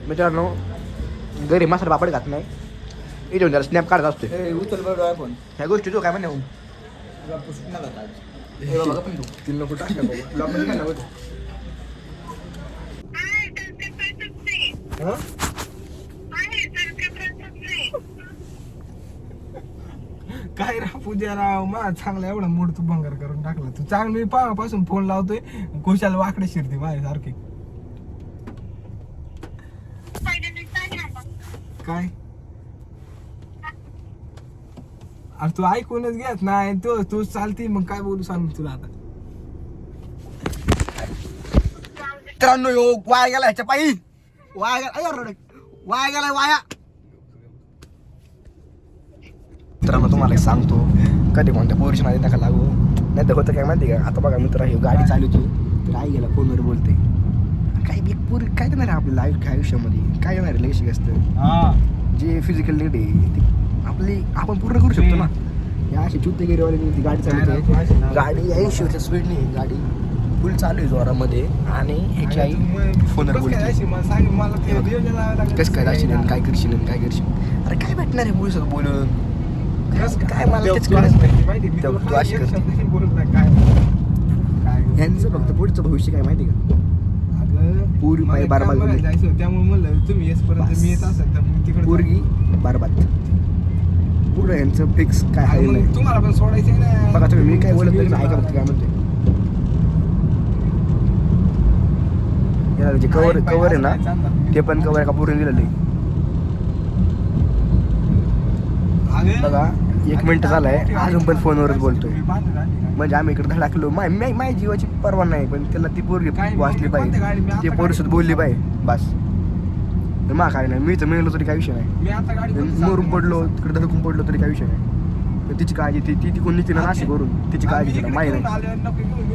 मित्रांनो घरी मसाला पापड घात नाही इथे जरा स्नॅप काढत असतो उचल बरं आयफोन ह्या गोष्टी तू काय म्हणे तुला पुसून नका आज. तीन नको टाका काय राव पूजा राव मा चांगला एवढा मूड तू भंगार करून टाकला तू चांगली पासून फोन लावतोय खुशाला वाकडे शिरते माझ्यासारखी काय अरे तू ऐकूनच घेत नाही तू चालती मग काय बोलू सांग तुला आता मित्रांनो यो वाया गेला ह्याच्या पायी वाया गेला वाया गेलाय वाया मित्रांनो तुम्हाला एक सांगतो कधी कोणत्या पोरीच्या नादी नका लागू नाही तर होतं काय माहिती का आता बघा मित्र हे गाडी चालवतो तर आई गेला फोनवर बोलते काय एक पोरी काय देणार आहे आपल्या लाईफ आयुष्यामध्ये काय देणार आहे लय असतं जे फिजिकल नीड आहे ती आपली आपण पूर्ण करू शकतो ना या अशी चुत्तेगिरीवाली ती गाडी चालवते गाडी 80च्या स्पीडने गाडी फुल चालू आहे जोरामध्ये आणि ह्याची आई फोनवर बोलते कसं काय जाशील काय करशील काय करशील अरे काय भेटणार आहे पोलिसात बोलून काय मला तेच कळत नाही तू अशी करते यांचं फक्त पुढचं भविष्य काय माहिती का पुरी पाय बारबाद त्यामुळे म्हणलं तुम्ही येसपर्यंत मी येत असेल तर मग तिकडे पोरगी बारबाद पुढं यांचं फिक्स काय आहे नाही तुम्हाला पण सोडायचं ना बघा तुम्ही मी काय बोलत नाही ऐका फक्त काय म्हणते याला जे कवर आहे ना ते पण कवर एका पूर्ण दिलेलं आहे बघा 1 मिनिट झालाय अजून पण फोनवरच बोलतोय म्हणजे आम्ही इकडे धडाकलो माझ्या जीवाची परवा नाही पण त्याला ती पोरगी वाचली पाहिजे ती पोरीसोबत बोलली पाहिजे बस मा काय नाही मी तर मिळलो तरी काही विषय नाही मरून पडलो तिकडे धडकून पडलो तरी काही विषय नाही तिची काळजी ती कोण निघते ना नाशिक करून तिची काळजी तिला माहिती नाही